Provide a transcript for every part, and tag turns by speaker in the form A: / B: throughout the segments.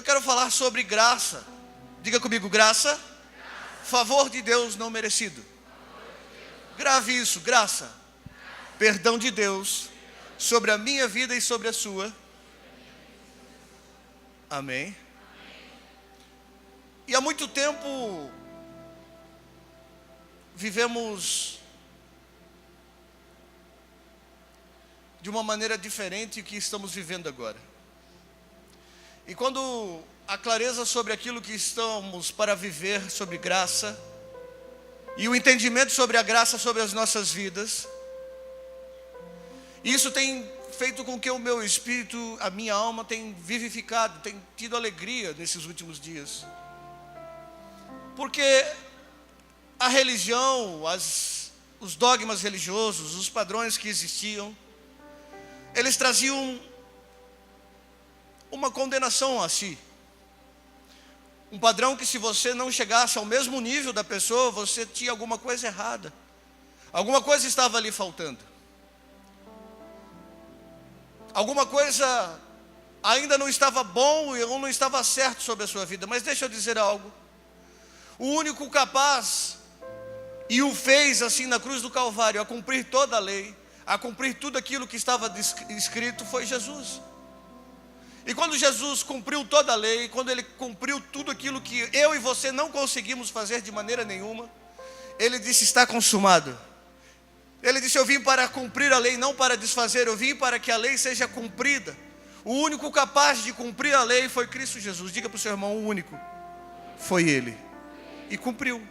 A: quero falar sobre graça. Diga comigo, graça. Favor de Deus não merecido. Grave isso, graça. Perdão de Deus sobre a minha vida e sobre a sua. Amém. E há muito tempo vivemos de uma maneira diferente do que estamos vivendo agora. E quando a clareza sobre aquilo que estamos para viver sobre graça, e o entendimento sobre a graça sobre as nossas vidas, isso tem feito com que o meu espírito, a minha alma tem vivificado, tem tido alegria nesses últimos dias. Porque a religião, os dogmas religiosos, os padrões que existiam, eles traziam uma condenação a si. Um padrão que, se você não chegasse ao mesmo nível da pessoa, você tinha alguma coisa errada. Alguma coisa estava ali faltando. Alguma coisa ainda não estava bom ou não estava certo sobre a sua vida. Mas deixa eu dizer algo. O único capaz, e o fez assim na cruz do Calvário, a cumprir toda a lei, a cumprir tudo aquilo que estava escrito, foi Jesus. E quando Jesus cumpriu toda a lei, quando Ele cumpriu tudo aquilo que eu e você não conseguimos fazer de maneira nenhuma, Ele disse, está consumado. Ele disse, eu vim para cumprir a lei, não para desfazer, eu vim para que a lei seja cumprida. O único capaz de cumprir a lei foi Cristo Jesus. Diga para o seu irmão, o único foi Ele. E cumpriu.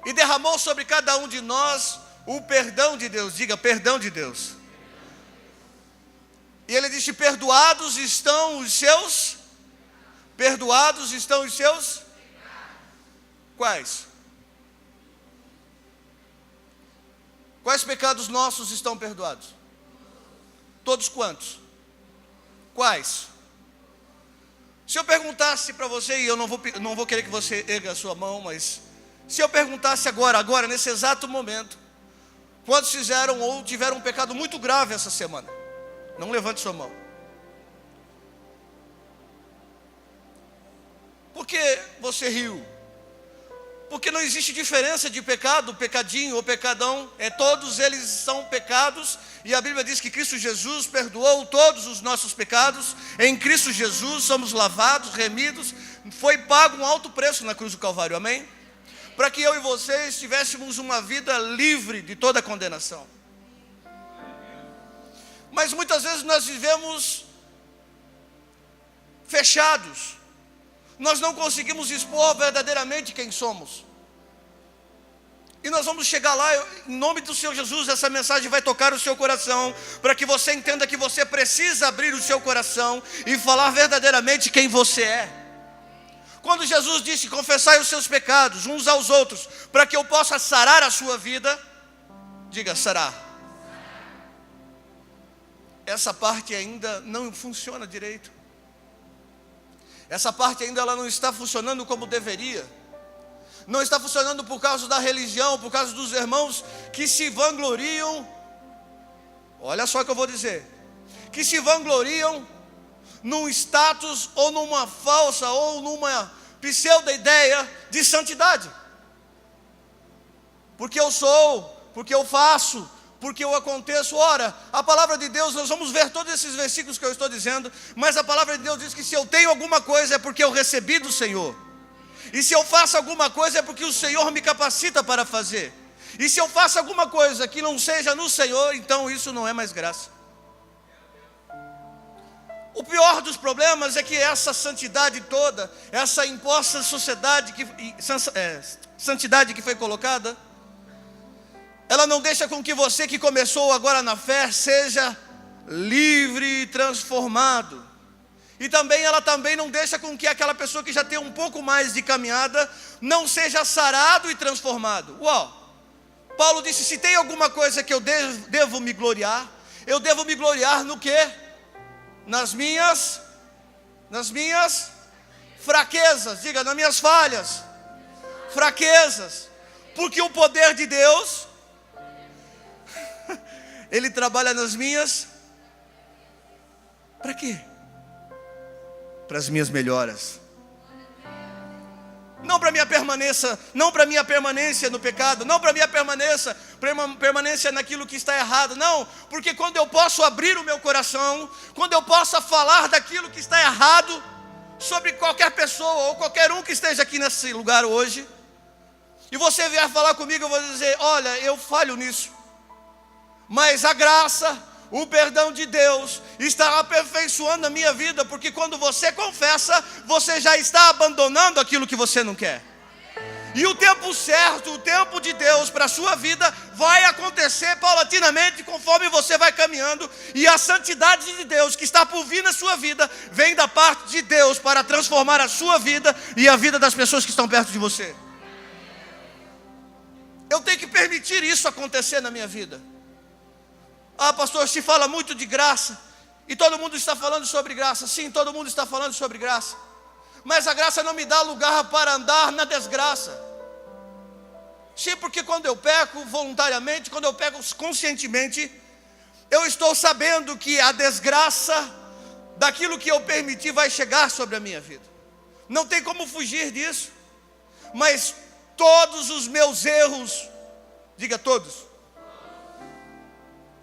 A: E derramou sobre cada um de nós o perdão de Deus. Diga, perdão de Deus. E Ele disse, perdoados estão os seus. Quais? Quais pecados nossos estão perdoados? Todos quantos? Quais? Se eu perguntasse para você, e eu não vou querer que você erga a sua mão, mas se eu perguntasse agora, nesse exato momento, quantos fizeram ou tiveram um pecado muito grave essa semana? Não levante sua mão. Por que você riu? Porque não existe diferença de pecado, pecadinho ou pecadão. Todos eles são pecados. E a Bíblia diz que Cristo Jesus perdoou todos os nossos pecados. Em Cristo Jesus somos lavados, remidos. Foi pago um alto preço na cruz do Calvário, amém? Para que eu e vocês tivéssemos uma vida livre de toda condenação. Mas muitas vezes nós vivemos fechados. Nós não conseguimos expor verdadeiramente quem somos. E nós vamos chegar lá, em nome do Senhor Jesus, essa mensagem vai tocar o seu coração, para que você entenda que você precisa abrir o seu coração e falar verdadeiramente quem você é. Quando Jesus disse, confessai os seus pecados uns aos outros, para que eu possa sarar a sua vida, diga, sarar. Essa parte ainda não funciona direito. Essa parte ainda ela não está funcionando como deveria. Não está funcionando por causa da religião, por causa dos irmãos que se vangloriam. Olha só o que eu vou dizer. Que se vangloriam num status ou numa falsa ou numa pseudo-ideia de santidade. Porque eu sou, porque eu faço, porque eu aconteço. Ora, a palavra de Deus, nós vamos ver todos esses versículos que eu estou dizendo, mas a palavra de Deus diz que se eu tenho alguma coisa é porque eu recebi do Senhor. E se eu faço alguma coisa é porque o Senhor me capacita para fazer. E se eu faço alguma coisa que não seja no Senhor, então isso não é mais graça. O pior dos problemas é que essa santidade toda, essa imposta santidade que foi colocada, ela não deixa com que você que começou agora na fé seja livre e transformado. E também ela também não deixa com que aquela pessoa que já tem um pouco mais de caminhada não seja sarado e transformado. Uau! Paulo disse, se tem alguma coisa que eu devo me gloriar, eu devo me gloriar no quê? Nas minhas fraquezas. Diga, nas minhas falhas, fraquezas. Porque o poder de Deus Ele trabalha nas minhas. Para quê? para as minhas melhoras. Não para minha permanência, não para minha permanência no pecado, não para minha permanência naquilo que está errado, não, porque quando eu posso abrir o meu coração, quando eu posso falar daquilo que está errado sobre qualquer pessoa ou qualquer um que esteja aqui nesse lugar hoje, e você vier falar comigo, eu vou dizer: olha, eu falho nisso, mas a graça, o perdão de Deus está aperfeiçoando a minha vida, porque quando você confessa, você já está abandonando aquilo que você não quer. E o tempo certo, o tempo de Deus para a sua vida vai acontecer paulatinamente conforme você vai caminhando. E a santidade de Deus que está por vir na sua vida vem da parte de Deus para transformar a sua vida e a vida das pessoas que estão perto de você. Eu tenho que permitir isso acontecer na minha vida. Ah, pastor, se fala muito de graça, e todo mundo está falando sobre graça. Sim, todo mundo está falando sobre graça, mas a graça não me dá lugar para andar na desgraça. Sim, porque quando eu peco voluntariamente, quando eu peco conscientemente, eu estou sabendo que a desgraça daquilo que eu permiti vai chegar sobre a minha vida. Não tem como fugir disso. Mas todos os meus erros, diga todos,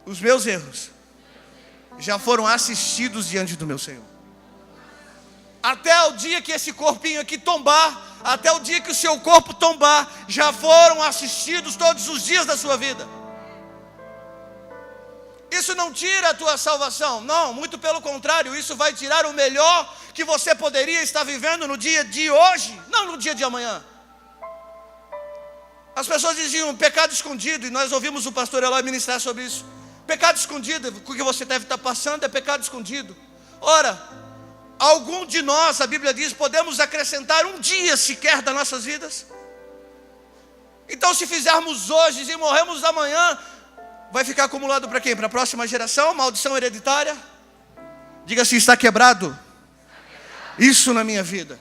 A: os meus erros já foram assistidos diante do meu Senhor. Até o dia que esse corpinho aqui tombar, até o dia que o seu corpo tombar, já foram assistidos todos os dias da sua vida. Isso não tira a tua salvação, não, muito pelo contrário, isso vai tirar o melhor que você poderia estar vivendo no dia de hoje, não no dia de amanhã. As pessoas diziam pecado escondido, e nós ouvimos o pastor Eloy ministrar sobre isso. Pecado escondido, o que você deve estar passando é pecado escondido. Ora, algum de nós, a Bíblia diz, podemos acrescentar um dia sequer das nossas vidas. Então, se fizermos hoje e morremos amanhã, vai ficar acumulado para quem? Para a próxima geração? Maldição hereditária? Diga assim: está quebrado. Isso na minha vida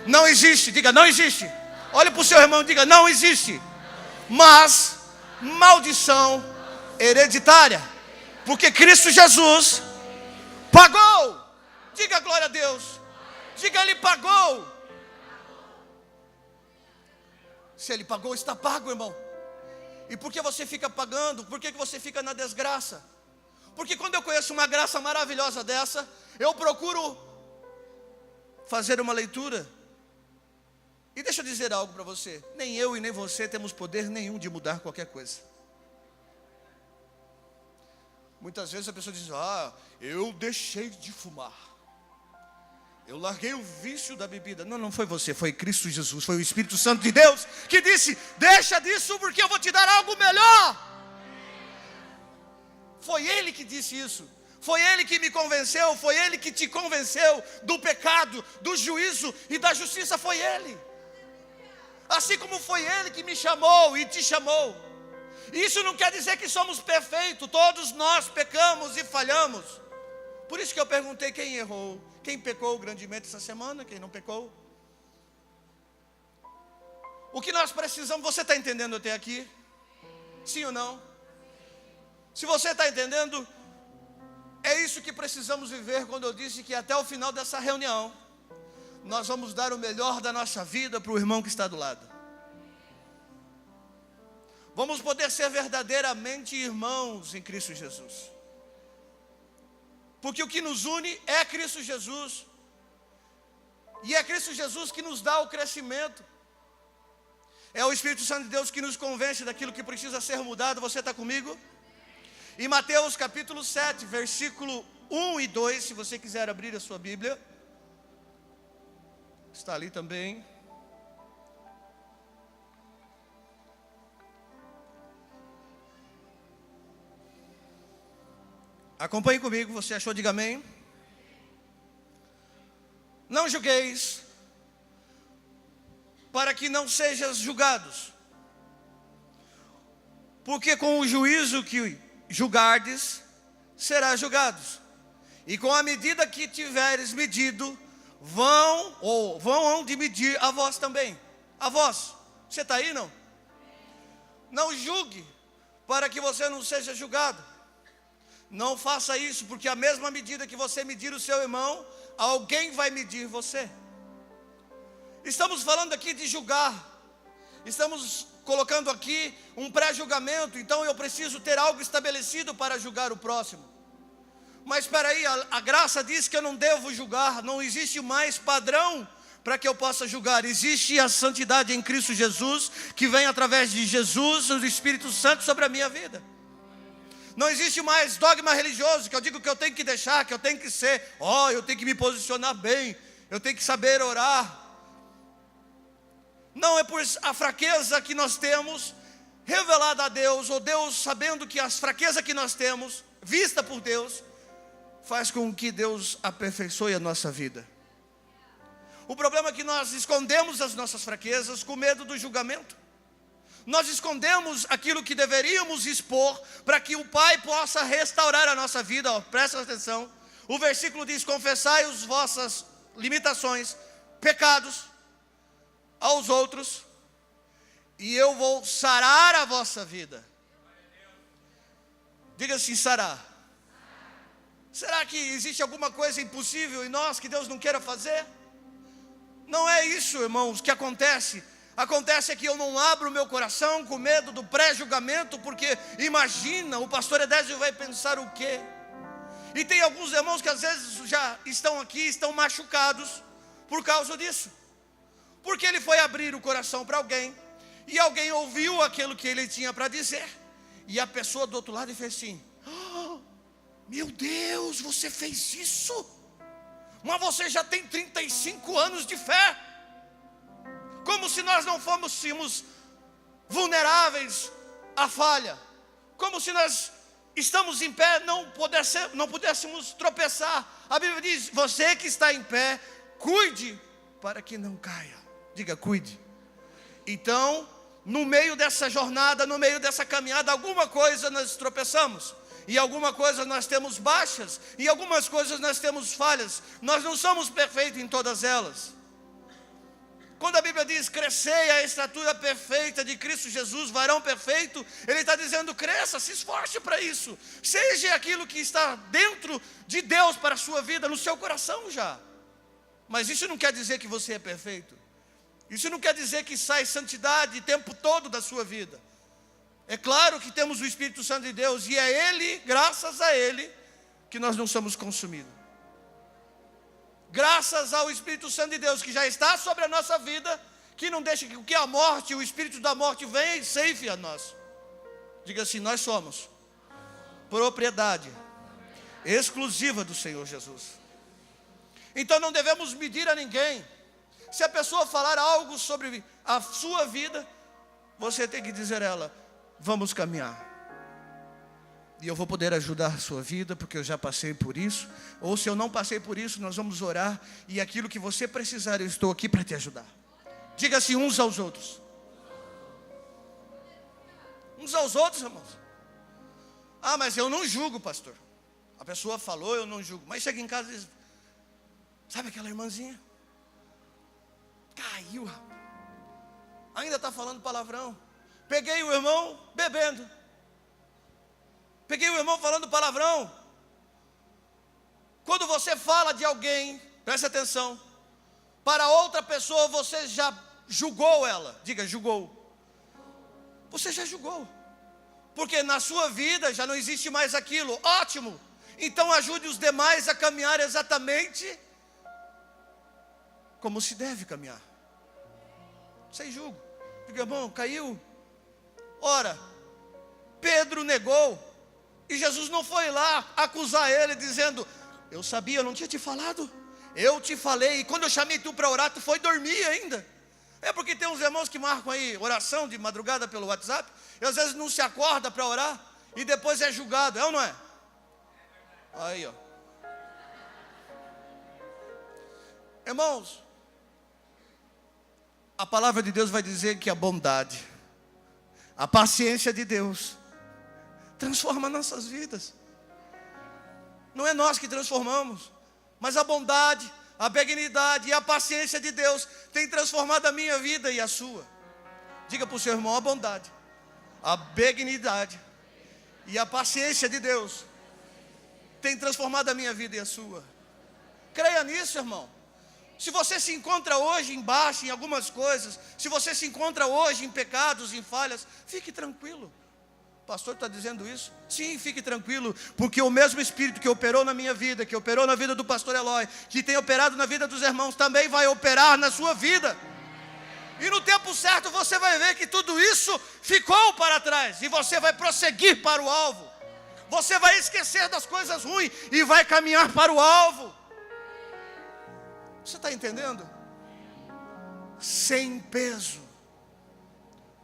A: não existe. Diga: não existe. Olhe para o seu irmão e diga: não existe. Mas maldição hereditária, porque Cristo Jesus pagou. Diga glória a Deus. Diga: Ele pagou. Se Ele pagou, está pago, irmão. E por que você fica pagando? Por que você fica na desgraça? Porque quando eu conheço uma graça maravilhosa dessa, eu procuro fazer uma leitura. E deixa eu dizer algo para você: nem eu e nem você temos poder nenhum de mudar qualquer coisa. Muitas vezes a pessoa diz: ah, eu deixei de fumar, eu larguei o vício da bebida. Não, não foi você, foi Cristo Jesus, foi o Espírito Santo de Deus que disse: deixa disso porque eu vou te dar algo melhor. Foi Ele que disse isso. Foi Ele que me convenceu, foi Ele que te convenceu do pecado, do juízo e da justiça. Foi Ele. Assim como foi Ele que me chamou e te chamou. Isso não quer dizer que somos perfeitos, todos nós pecamos e falhamos. Por isso que eu perguntei quem errou, quem pecou grandemente essa semana, quem não pecou. O que nós precisamos, você está entendendo até aqui? Sim ou não? Se você está entendendo, é isso que precisamos viver quando eu disse que até o final dessa reunião, nós vamos dar o melhor da nossa vida para o irmão que está do lado. Vamos poder ser verdadeiramente irmãos em Cristo Jesus. Porque o que nos une é Cristo Jesus. E é Cristo Jesus que nos dá o crescimento. É o Espírito Santo de Deus que nos convence daquilo que precisa ser mudado. Você está comigo? Em Mateus capítulo 7, versículo 1 e 2, se você quiser abrir a sua Bíblia. Está ali também. Acompanhe comigo, você achou? Diga amém. Não julgueis, para que não sejais julgados, porque com o juízo que julgardes, serás julgados, e com a medida que tiveres medido, vão de medir a vós também. A vós, você está aí não? Não julgue, para que você não seja julgado. Não faça isso, porque a mesma medida que você medir o seu irmão, alguém vai medir você. Estamos falando aqui de julgar. Estamos colocando aqui um pré-julgamento. Então eu preciso ter algo estabelecido para julgar o próximo. Mas espera aí, a graça diz que eu não devo julgar. Não existe mais padrão para que eu possa julgar. Existe a santidade em Cristo Jesus, que vem através de Jesus, o Espírito Santo sobre a minha vida. Não existe mais dogma religioso, que eu digo que eu tenho que deixar, que eu tenho que ser, eu tenho que me posicionar bem, eu tenho que saber orar. Não, é por a fraqueza que nós temos, revelada a Deus, ou Deus sabendo que as fraquezas que nós temos, vista por Deus, faz com que Deus aperfeiçoe a nossa vida. O problema é que nós escondemos as nossas fraquezas com medo do julgamento. Nós escondemos aquilo que deveríamos expor para que o Pai possa restaurar a nossa vida. Presta atenção. O versículo diz: confessai as vossas limitações, pecados aos outros, e eu vou sarar a vossa vida. Diga assim: sarar. Será que existe alguma coisa impossível em nós que Deus não queira fazer? Não é isso, irmãos, que acontece. Acontece que eu não abro o meu coração com medo do pré-julgamento, porque imagina, o pastor Edésio vai pensar o quê? E tem alguns irmãos que às vezes já estão aqui, estão machucados por causa disso. Porque ele foi abrir o coração para alguém, e alguém ouviu aquilo que ele tinha para dizer, e a pessoa do outro lado fez assim: meu Deus, você fez isso? Mas você já tem 35 anos de fé. Como se nós não fôssemos vulneráveis à falha. Como se nós estamos em pé, não pudéssemos tropeçar. A Bíblia diz: você que está em pé, cuide para que não caia. Diga: cuide. Então, no meio dessa jornada, no meio dessa caminhada, alguma coisa nós tropeçamos. E alguma coisa nós temos baixas, e algumas coisas nós temos falhas. Nós não somos perfeitos em todas elas. Quando a Bíblia diz: crescei a estatura perfeita de Cristo Jesus, varão perfeito, Ele está dizendo: cresça, se esforce para isso. Seja aquilo que está dentro de Deus para a sua vida, no seu coração já. Mas isso não quer dizer que você é perfeito. Isso não quer dizer que sai santidade o tempo todo da sua vida. É claro que temos o Espírito Santo de Deus, e é Ele, graças a Ele, que nós não somos consumidos. Graças ao Espírito Santo de Deus, que já está sobre a nossa vida, que não deixa que a morte, o espírito da morte venha e ceife a nós. Diga assim: nós somos propriedade exclusiva do Senhor Jesus. Então não devemos medir a ninguém. Se a pessoa falar algo sobre a sua vida, você tem que dizer a ela: vamos caminhar, e eu vou poder ajudar a sua vida, porque eu já passei por isso. Ou se eu não passei por isso, nós vamos orar, e aquilo que você precisar, eu estou aqui para te ajudar. Diga assim: uns aos outros. Uns aos outros, irmãos. Mas eu não julgo, pastor. A pessoa falou, eu não julgo. Mas chega em casa e diz: sabe aquela irmãzinha? Caiu, rapaz. Ainda está falando palavrão. Peguei o irmão bebendo. Peguei o irmão falando palavrão. Quando você fala de alguém, preste atenção, para outra pessoa você já julgou ela. Diga: julgou. Você já julgou. Porque na sua vida já não existe mais aquilo. Ótimo. Então ajude os demais a caminhar exatamente como se deve caminhar. Sem julgo. Diga: irmão, caiu. Ora, Pedro negou, e Jesus não foi lá acusar ele dizendo: eu sabia, eu não tinha te falado. Eu te falei, e quando eu chamei tu para orar, tu foi dormir ainda. É porque tem uns irmãos que marcam aí oração de madrugada pelo WhatsApp, e às vezes não se acorda para orar, e depois é julgado, é ou não é? Aí, ó. Irmãos, a palavra de Deus vai dizer que a bondade, a paciência de Deus transforma nossas vidas. Não é nós que transformamos, mas a bondade, a benignidade e a paciência de Deus tem transformado a minha vida e a sua. Diga para o seu irmão: a bondade, a benignidade e a paciência de Deus tem transformado a minha vida e a sua. Creia nisso, irmão. Se você se encontra hoje embaixo em algumas coisas, se você se encontra hoje em pecados, em falhas, fique tranquilo. O pastor está dizendo isso? Sim, fique tranquilo, porque o mesmo Espírito que operou na minha vida, que operou na vida do pastor Eloy, que tem operado na vida dos irmãos, também vai operar na sua vida. E no tempo certo você vai ver que tudo isso ficou para trás, e você vai prosseguir para o alvo. Você vai esquecer das coisas ruins e vai caminhar para o alvo. Você está entendendo? Sem peso.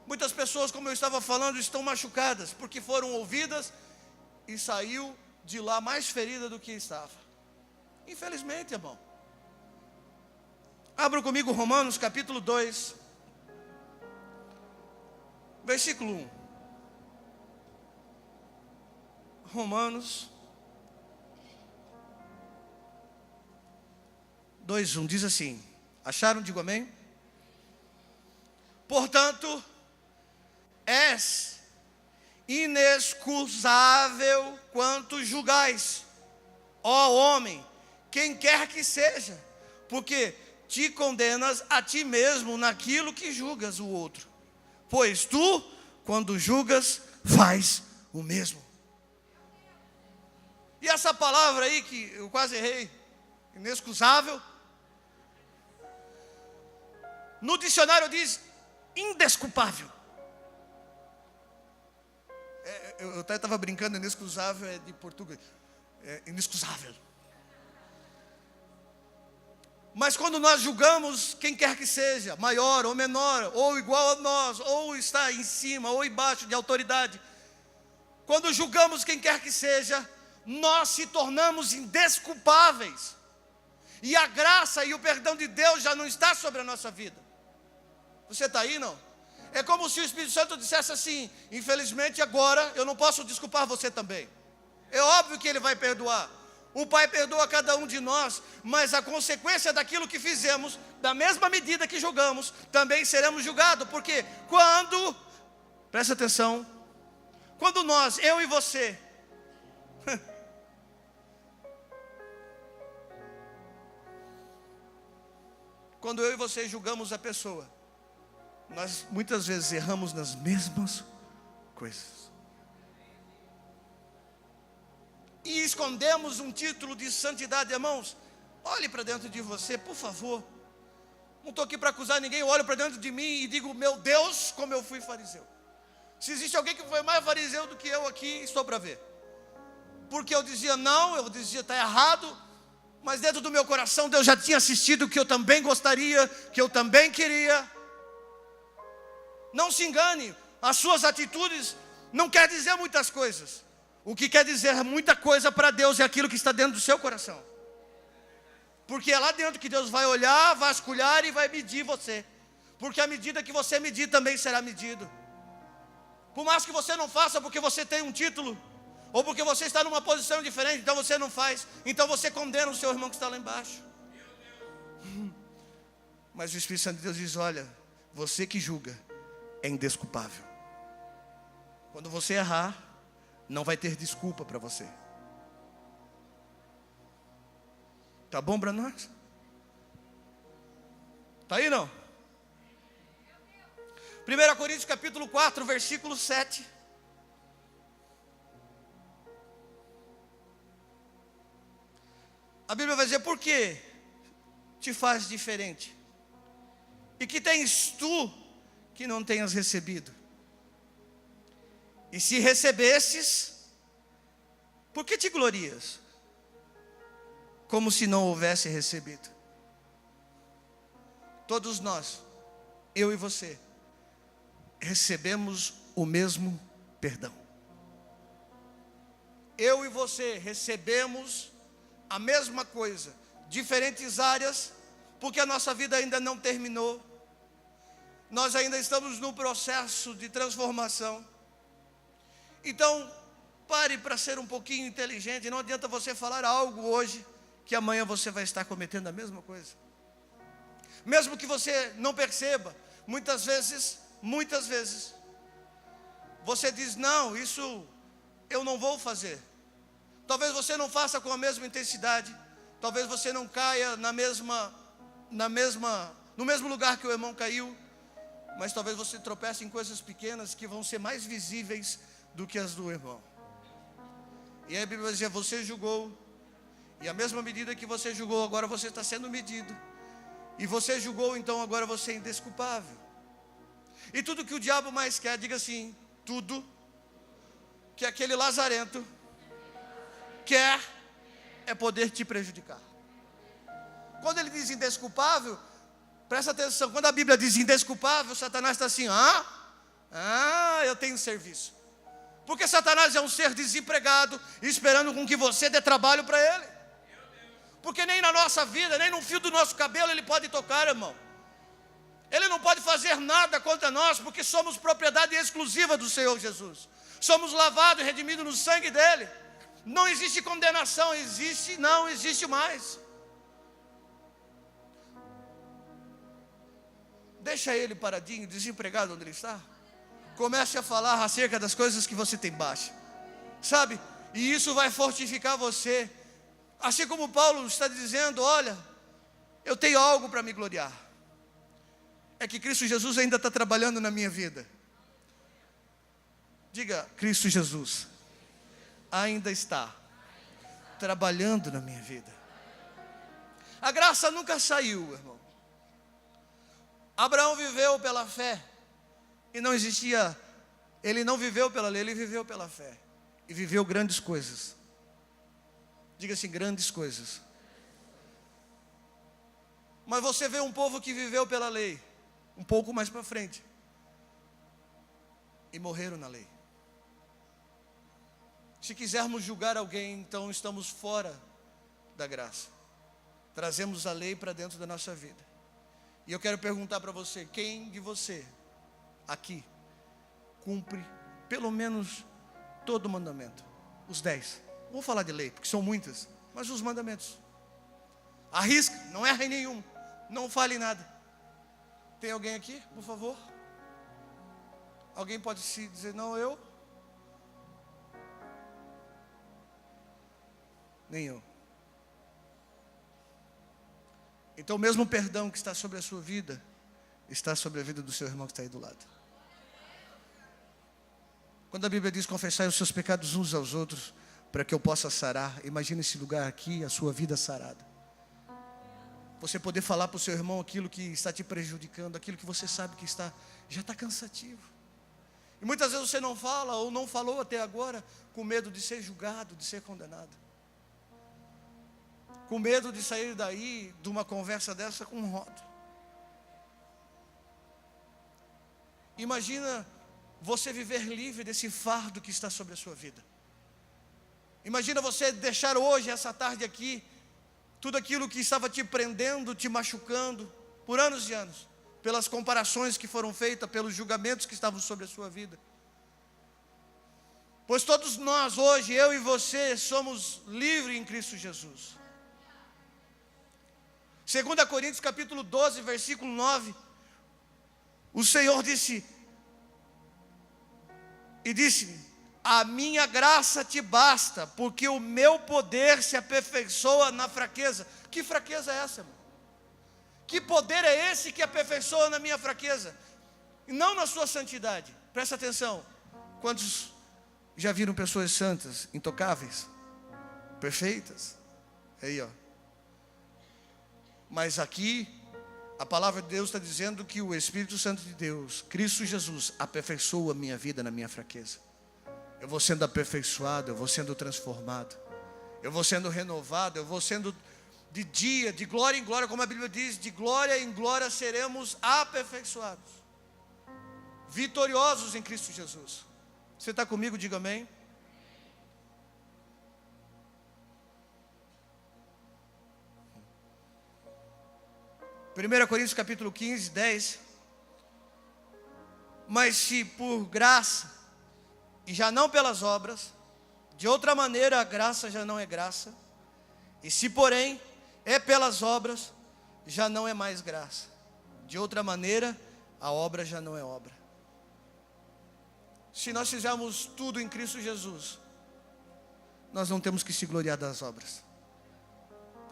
A: Muitas pessoas, como eu estava falando, estão machucadas, porque foram ouvidas e saiu de lá mais ferida do que estava. Infelizmente, irmão. Abra comigo Romanos capítulo 2, versículo 1. Romanos 2:1 diz assim. Acharam? Digo amém. Portanto, és inexcusável quanto julgais, ó homem, quem quer que seja, porque te condenas a ti mesmo naquilo que julgas o outro, pois tu, quando julgas, faz o mesmo. E essa palavra aí que eu quase errei, inexcusável, no dicionário diz indesculpável. Eu até estava brincando, inexcusável é de português, é inexcusável. Mas quando nós julgamos quem quer que seja, maior ou menor, ou igual a nós, ou está em cima, ou embaixo de autoridade, quando julgamos quem quer que seja, nós se tornamos indesculpáveis. E a graça e o perdão de Deus já não está sobre a nossa vida. Você está aí, não? É como se o Espírito Santo dissesse assim: infelizmente agora eu não posso desculpar você também. É óbvio que Ele vai perdoar. O Pai perdoa cada um de nós, mas a consequência daquilo que fizemos, da mesma medida que julgamos, também seremos julgados. Porque quando, presta atenção, quando nós, eu e você, quando eu e você julgamos a pessoa, nós muitas vezes erramos nas mesmas coisas. E escondemos um título de santidade. Irmãos, olhe para dentro de você, por favor. Não estou aqui para acusar ninguém, eu olho para dentro de mim e digo: meu Deus, como eu fui fariseu. Se existe alguém que foi mais fariseu do que eu aqui, estou para ver. Porque eu dizia não, eu dizia está errado, mas dentro do meu coração Deus já tinha assistido o que eu também gostaria, que eu também queria. Não se engane, as suas atitudes não quer dizer muitas coisas. O que quer dizer muita coisa para Deus é aquilo que está dentro do seu coração. Porque é lá dentro que Deus vai olhar, vasculhar e vai medir você. Porque a medida que você medir também será medido. Por mais que você não faça porque você tem um título, ou porque você está numa posição diferente, então você não faz. Então você condena o seu irmão que está lá embaixo. Mas o Espírito Santo de Deus diz: olha, você que julga é indesculpável. Quando você errar, não vai ter desculpa para você. Tá bom para nós? Tá aí não? 1 Coríntios capítulo 4, versículo 7. A Bíblia vai dizer: por que te faz diferente? E que tens tu que não tenhas recebido? E se recebesses, por que te glorias? Como se não houvesse recebido. Todos nós, eu e você, recebemos o mesmo perdão. Eu e você recebemos a mesma coisa, diferentes áreas, porque a nossa vida ainda não terminou. Nós ainda estamos no processo de transformação. Então, pare para ser um pouquinho inteligente. Não adianta você falar algo hoje, que amanhã você vai estar cometendo a mesma coisa. Mesmo que você não perceba, muitas vezes, você diz: não, isso eu não vou fazer. Talvez você não faça com a mesma intensidade, Talvez você não caia no mesmo lugar que o irmão caiu, mas talvez você tropece em coisas pequenas que vão ser mais visíveis do que as do irmão. E aí a Bíblia vai dizer: você julgou, e a mesma medida que você julgou, agora você está sendo medido. E você julgou, então agora você é indesculpável. E tudo que o diabo mais quer, diga assim: tudo que aquele lazarento quer é poder te prejudicar. Quando ele diz indesculpável, presta atenção, quando a Bíblia diz indesculpável, Satanás está assim: eu tenho serviço. Porque Satanás é um ser desempregado, esperando com que você dê trabalho para ele. Porque nem na nossa vida, nem no fio do nosso cabelo ele pode tocar, irmão. Ele não pode fazer nada contra nós, porque somos propriedade exclusiva do Senhor Jesus. Somos lavados e redimidos no sangue dele. Não existe condenação, não existe mais. Deixa ele paradinho, desempregado onde ele está. Comece a falar acerca das coisas que você tem baixo, sabe? E isso vai fortificar você. Assim como Paulo está dizendo: olha, eu tenho algo para me gloriar. É que Cristo Jesus ainda está trabalhando na minha vida. Diga: Cristo Jesus ainda está trabalhando na minha vida. A graça nunca saiu, irmão. Abraão viveu pela fé. E não existia, ele não viveu pela lei, ele viveu pela fé. E viveu grandes coisas. Diga assim: grandes coisas. Mas você vê um povo que viveu pela lei, um pouco mais para frente, e morreram na lei. Se quisermos julgar alguém, então estamos fora da graça. Trazemos a lei para dentro da nossa vida. E eu quero perguntar para você: quem de você aqui cumpre pelo menos todo o mandamento? Os 10. Vou falar de lei, porque são muitas, mas os mandamentos. Arrisca, não erra em nenhum, não fale nada. Tem alguém aqui, por favor? Alguém pode se dizer: não, eu? Nem eu. Então o mesmo perdão que está sobre a sua vida está sobre a vida do seu irmão que está aí do lado. Quando a Bíblia diz: confessai os seus pecados uns aos outros, para que eu possa sarar. Imagine esse lugar aqui, a sua vida sarada. Você poder falar para o seu irmão aquilo que está te prejudicando, aquilo que você sabe que já está cansativo. E muitas vezes você não fala, ou não falou até agora, com medo de ser julgado, de ser condenado. Com medo de sair daí, de uma conversa dessa, com um rótulo. Imagina você viver livre desse fardo que está sobre a sua vida. Imagina você deixar hoje, essa tarde aqui, tudo aquilo que estava te prendendo, te machucando, por anos e anos, pelas comparações que foram feitas, pelos julgamentos que estavam sobre a sua vida. Pois todos nós hoje, eu e você, somos livres em Cristo Jesus. 2 Coríntios capítulo 12, versículo 9, o Senhor disse: a minha graça te basta, porque o meu poder se aperfeiçoa na fraqueza. Que fraqueza é essa, irmão? Que poder é esse que aperfeiçoa na minha fraqueza? E não na sua santidade. Presta atenção. Quantos já viram pessoas santas, intocáveis, perfeitas? Aí, ó. Mas aqui, a palavra de Deus está dizendo que o Espírito Santo de Deus, Cristo Jesus, aperfeiçoa a minha vida na minha fraqueza. Eu vou sendo aperfeiçoado, eu vou sendo transformado, eu vou sendo renovado, eu vou sendo de dia, de glória em glória, como a Bíblia diz, de glória em glória seremos aperfeiçoados, vitoriosos em Cristo Jesus. Você está comigo? Diga amém. Primeira Coríntios capítulo 15, 10. Mas se por graça, e já não pelas obras, de outra maneira a graça já não é graça. E se porém é pelas obras, já não é mais graça. De outra maneira, a obra já não é obra. Se nós fizermos tudo em Cristo Jesus, nós não temos que se gloriar das obras.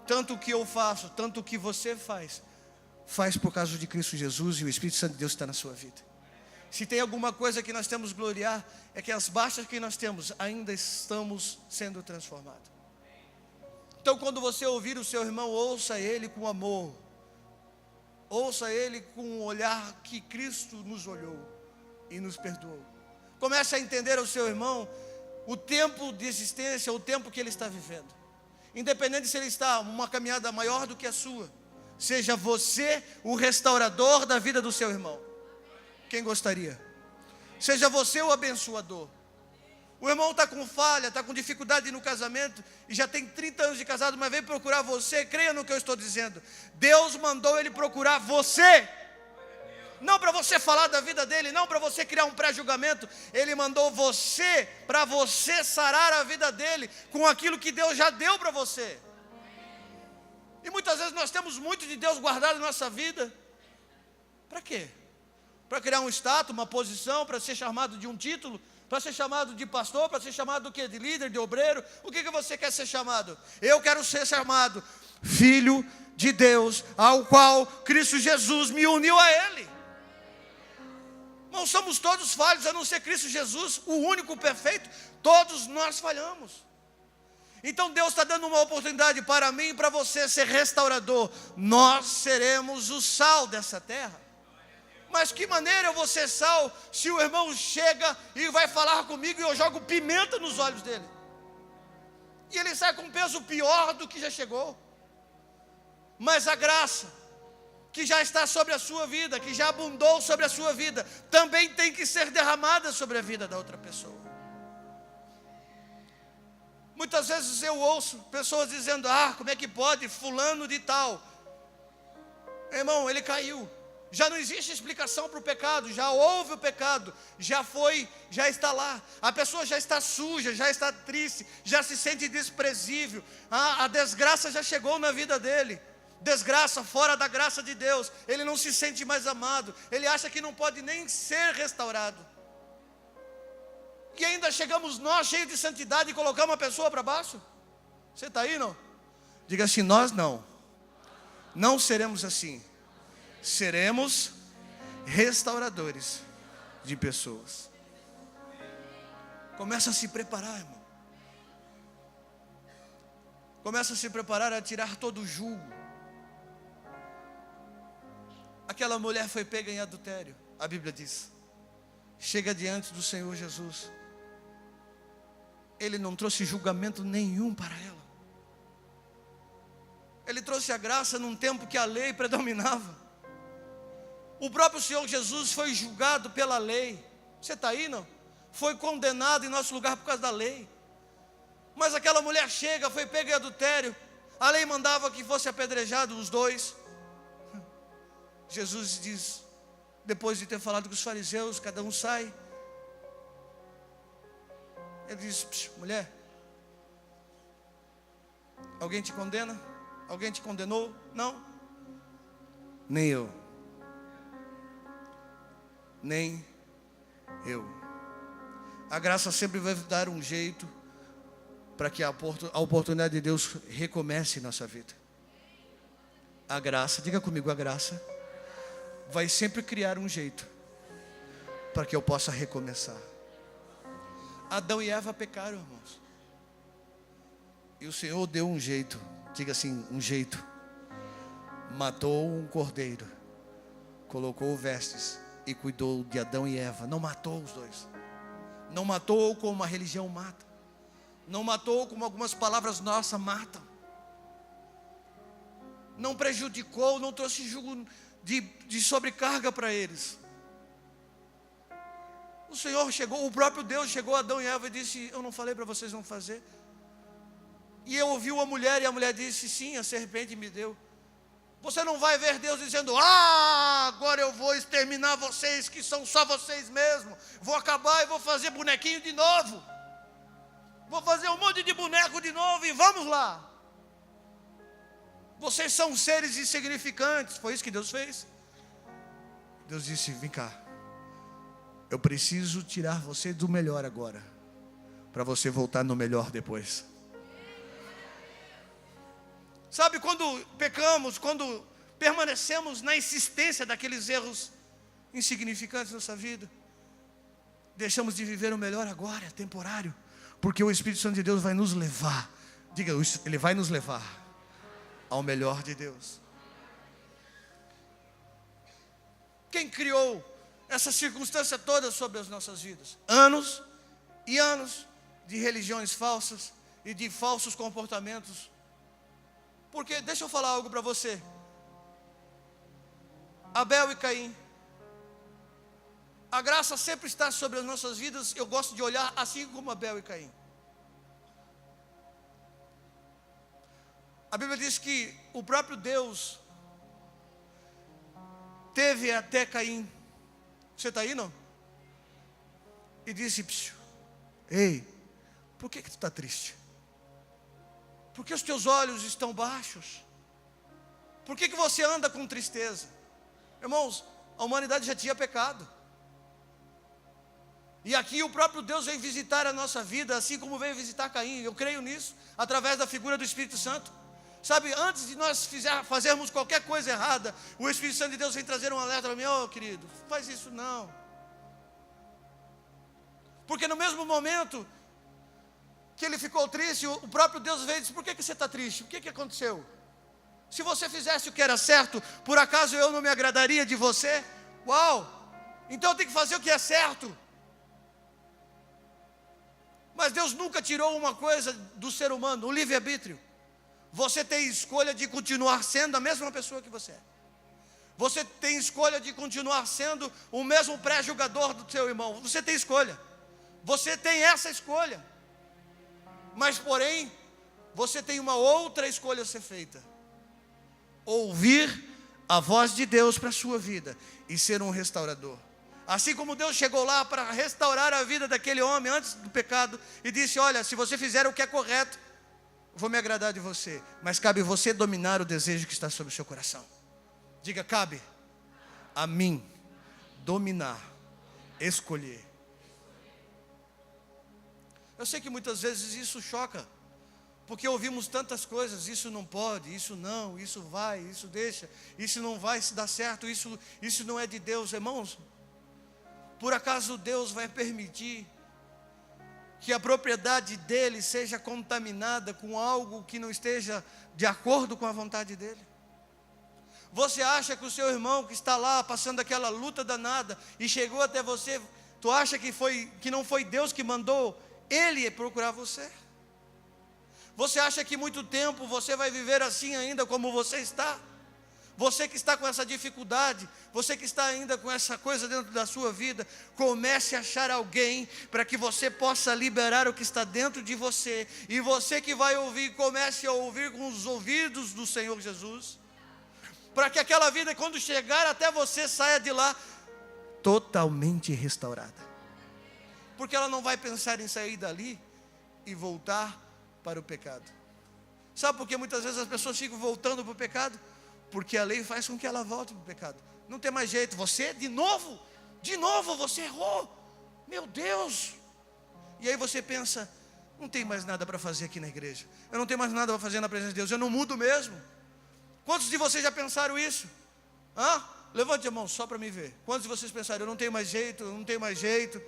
A: tanto o que eu faço, tanto o que você faz por causa de Cristo Jesus, e o Espírito Santo de Deus está na sua vida. Se tem alguma coisa que nós temos que gloriar, é que as baixas que nós temos, ainda estamos sendo transformados. Então, quando você ouvir o seu irmão, ouça ele com amor, ouça ele com o olhar que Cristo nos olhou e nos perdoou. Comece a entender o seu irmão, o tempo de existência, o tempo que ele está vivendo. Independente se ele está uma caminhada maior do que a sua, seja você o restaurador da vida do seu irmão. Quem gostaria? Seja você o abençoador. O irmão está com falha, está com dificuldade no casamento, e já tem 30 anos de casado, mas veio procurar você. Creia no que eu estou dizendo. Deus mandou ele procurar você. Não para você falar da vida dele, não para você criar um pré-julgamento. Ele mandou você, para você sarar a vida dele com aquilo que Deus já deu para você. E muitas vezes nós temos muito de Deus guardado na nossa vida. Para quê? Para criar um status, uma posição, para ser chamado de um título, para ser chamado de pastor, para ser chamado do quê? De líder, de obreiro. O que você quer ser chamado? Eu quero ser chamado filho de Deus, ao qual Cristo Jesus me uniu a Ele. Não somos todos falhos, a não ser Cristo Jesus, o único perfeito. Todos nós falhamos. Então Deus está dando uma oportunidade para mim e para você ser restaurador. Nós seremos o sal dessa terra. Mas que maneira eu vou ser sal se o irmão chega e vai falar comigo e eu jogo pimenta nos olhos dele? E ele sai com um peso pior do que já chegou. Mas a graça que já está sobre a sua vida, que já abundou sobre a sua vida, também tem que ser derramada sobre a vida da outra pessoa. Muitas vezes eu ouço pessoas dizendo: como é que pode fulano de tal? Irmão, ele caiu. Já não existe explicação para o pecado, já houve o pecado, já foi, já está lá. A pessoa já está suja, já está triste, já se sente desprezível. A desgraça já chegou na vida dele. Desgraça fora da graça de Deus. Ele não se sente mais amado. Ele acha que não pode nem ser restaurado. E ainda chegamos nós, cheios de santidade, e colocamos a pessoa para baixo. Você está aí, não? Diga assim: nós não seremos assim. Seremos restauradores de pessoas. Começa a se preparar, irmão. Começa a se preparar a tirar todo o jugo. Aquela mulher foi pega em adultério, a Bíblia diz. Chega diante do Senhor Jesus. Ele não trouxe julgamento nenhum para ela. Ele trouxe a graça num tempo que a lei predominava. O próprio Senhor Jesus foi julgado pela lei. Você está aí, não? Foi condenado em nosso lugar por causa da lei. Mas aquela mulher chega, foi pega em adultério. A lei mandava que fosse apedrejado os dois. Jesus diz, depois de ter falado com os fariseus, cada um sai. Ele diz: mulher, alguém te condena? Alguém te condenou? Não? Nem eu. Nem eu. A graça sempre vai dar um jeito para que a oportunidade de Deus recomece em nossa vida. A graça, diga comigo, a graça vai sempre criar um jeito para que eu possa recomeçar. Adão e Eva pecaram, irmãos, e o Senhor deu um jeito. Diga assim, um jeito. Matou um cordeiro, colocou vestes e cuidou de Adão e Eva. Não matou os dois. Não matou como a religião mata. Não matou como algumas palavras nossas matam. Não prejudicou, não trouxe jugo de sobrecarga para eles. O Senhor chegou, o próprio Deus chegou a Adão e Eva e disse: eu não falei para vocês não fazer? E eu ouvi uma mulher, e a mulher disse: sim, a serpente me deu. Você não vai ver Deus dizendo: agora eu vou exterminar vocês, que são só vocês mesmos. Vou acabar e vou fazer bonequinho de novo. Vou fazer um monte de boneco de novo e vamos lá. Vocês são seres insignificantes. Foi isso que Deus fez. Deus disse: vem cá, eu preciso tirar você do melhor agora, para você voltar no melhor depois. Sabe, quando pecamos, quando permanecemos na insistência daqueles erros insignificantes na nossa vida, deixamos de viver o melhor agora, temporário, porque o Espírito Santo de Deus vai nos levar, diga, Ele vai nos levar ao melhor de Deus. Quem criou essa circunstância toda sobre as nossas vidas? Anos e anos de religiões falsas e de falsos comportamentos. Porque, deixa eu falar algo para você. Abel e Caim. A graça sempre está sobre as nossas vidas. Eu gosto de olhar assim como Abel e Caim. A Bíblia diz que o próprio Deus teve até Caim. Você está aí, não? E disse: ei, por que tu está triste? Por que os teus olhos estão baixos? Por que você anda com tristeza? Irmãos, a humanidade já tinha pecado. E aqui o próprio Deus vem visitar a nossa vida, assim como veio visitar Caim. Eu creio nisso, através da figura do Espírito Santo. Sabe, antes de nós fazermos qualquer coisa errada, o Espírito Santo de Deus vem trazer um alerta para mim: oh, querido, faz isso não. Porque no mesmo momento que ele ficou triste, o próprio Deus veio e disse: por que você está triste? O que aconteceu? Se você fizesse o que era certo, por acaso eu não me agradaria de você? Uau! Então eu tenho que fazer o que é certo. Mas Deus nunca tirou uma coisa do ser humano, o livre-arbítrio. Você tem escolha de continuar sendo a mesma pessoa que você é. Você tem escolha de continuar sendo o mesmo pré-julgador do seu irmão. Você tem escolha. Você tem essa escolha. Mas, porém, você tem uma outra escolha a ser feita: ouvir a voz de Deus para a sua vida e ser um restaurador. Assim como Deus chegou lá para restaurar a vida daquele homem antes do pecado e disse: olha, se você fizer o que é correto, vou me agradar de você. Mas cabe você dominar o desejo que está sobre o seu coração. Diga: cabe a mim dominar, escolher. Eu sei que muitas vezes isso choca, porque ouvimos tantas coisas: isso não pode, isso não, isso vai, isso deixa, isso não vai se dar certo, isso não é de Deus. Irmãos, por acaso Deus vai permitir que a propriedade dele seja contaminada com algo que não esteja de acordo com a vontade dele? Você acha que o seu irmão que está lá passando aquela luta danada e chegou até você, tu acha que não foi Deus que mandou ele procurar você? Você acha que muito tempo você vai viver assim ainda como você está? Você que está com essa dificuldade, você que está ainda com essa coisa dentro da sua vida, comece a achar alguém para que você possa liberar o que está dentro de você. E você que vai ouvir, comece a ouvir com os ouvidos do Senhor Jesus, para que aquela vida, quando chegar até você, saia de lá totalmente restaurada. Porque ela não vai pensar em sair dali e voltar para o pecado. Sabe por que muitas vezes as pessoas ficam voltando para o pecado? Porque a lei faz com que ela volte para o pecado. Não tem mais jeito. Você, de novo você errou. Meu Deus. E aí você pensa: não tem mais nada para fazer aqui na igreja. Eu não tenho mais nada para fazer na presença de Deus. Eu não mudo mesmo. Quantos de vocês já pensaram isso? Levante a mão só para me ver. Quantos de vocês pensaram: eu não tenho mais jeito, eu não tenho mais jeito?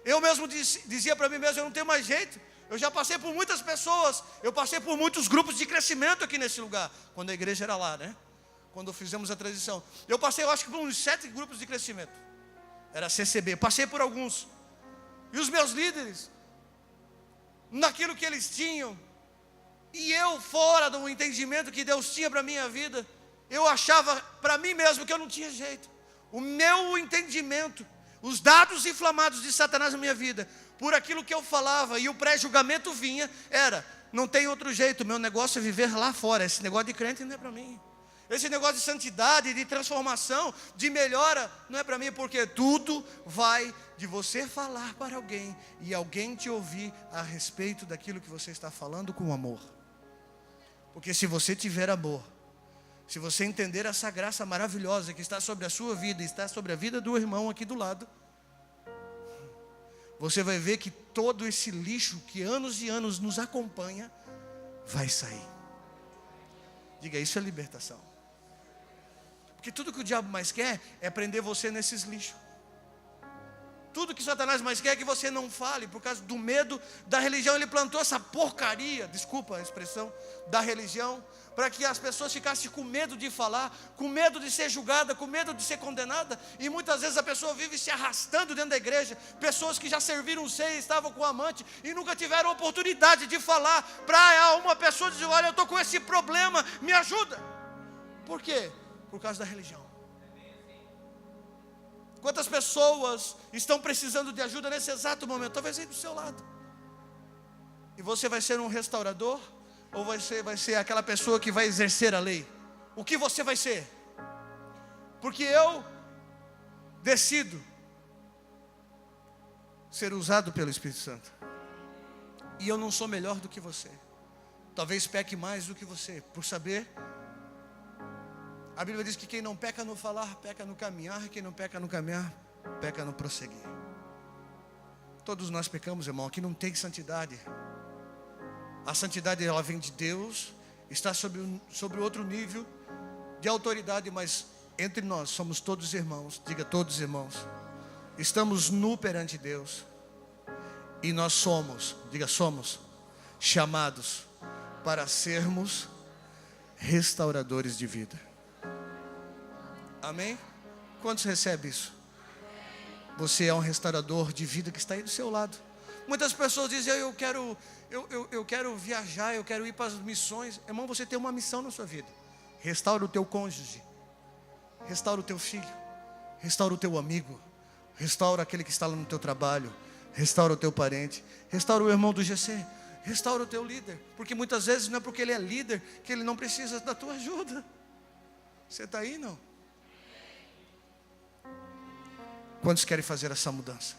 A: Eu mesmo dizia para mim mesmo: eu não tenho mais jeito. Eu já passei por muitas pessoas, eu passei por muitos grupos de crescimento aqui nesse lugar, quando a igreja era lá, né? Quando fizemos a transição, eu passei, eu acho que por uns 7 grupos de crescimento. Era CCB, passei por alguns. E os meus líderes, naquilo que eles tinham, e eu fora do entendimento que Deus tinha para a minha vida, eu achava para mim mesmo que eu não tinha jeito. O meu entendimento, os dados inflamados de Satanás na minha vida, por aquilo que eu falava, e o pré-julgamento vinha, era: não tem outro jeito, meu negócio é viver lá fora, esse negócio de crente não é para mim. Esse negócio de santidade, de transformação, de melhora, não é para mim, porque tudo vai de você falar para alguém e alguém te ouvir a respeito daquilo que você está falando com amor. Porque se você tiver amor, se você entender essa graça maravilhosa que está sobre a sua vida e está sobre a vida do irmão aqui do lado, você vai ver que todo esse lixo que anos e anos nos acompanha vai sair. Diga, isso é libertação. Porque tudo que o diabo mais quer é prender você nesses lixos. Tudo que Satanás mais quer é que você não fale. Por causa do medo da religião, ele plantou essa porcaria, desculpa a expressão, da religião, para que as pessoas ficassem com medo de falar, com medo de ser julgada, com medo de ser condenada. E muitas vezes a pessoa vive se arrastando dentro da igreja. Pessoas que já serviram ceia, estavam com amante e nunca tiveram oportunidade de falar para uma pessoa dizer, olha, eu estou com esse problema, me ajuda. Por quê? Por causa da religião. Quantas pessoas estão precisando de ajuda nesse exato momento? Talvez aí do seu lado. E você vai ser um restaurador? Ou você vai ser aquela pessoa que vai exercer a lei? O que você vai ser? Porque eu decido ser usado pelo Espírito Santo. E eu não sou melhor do que você. Talvez peque mais do que você, por saber. A Bíblia diz que quem não peca no falar, peca no caminhar. E quem não peca no caminhar, peca no prosseguir. Todos nós pecamos, irmão. Aqui não tem santidade. A santidade, ela vem de Deus. Está sobre outro nível de autoridade. Mas entre nós somos todos irmãos. Diga, todos irmãos. Estamos nu perante Deus. E nós somos, diga, somos chamados para sermos restauradores de vida. Amém? Quantos recebem isso? Você é um restaurador de vida que está aí do seu lado. Muitas pessoas dizem, eu quero viajar, eu quero ir para as missões. Irmão, você tem uma missão na sua vida. Restaura o teu cônjuge, restaura o teu filho, restaura o teu amigo, restaura aquele que está lá no teu trabalho, restaura o teu parente, restaura o irmão do GC, restaura o teu líder. Porque muitas vezes não é porque ele é líder que ele não precisa da tua ajuda. Você está aí, não? Quantos querem fazer essa mudança?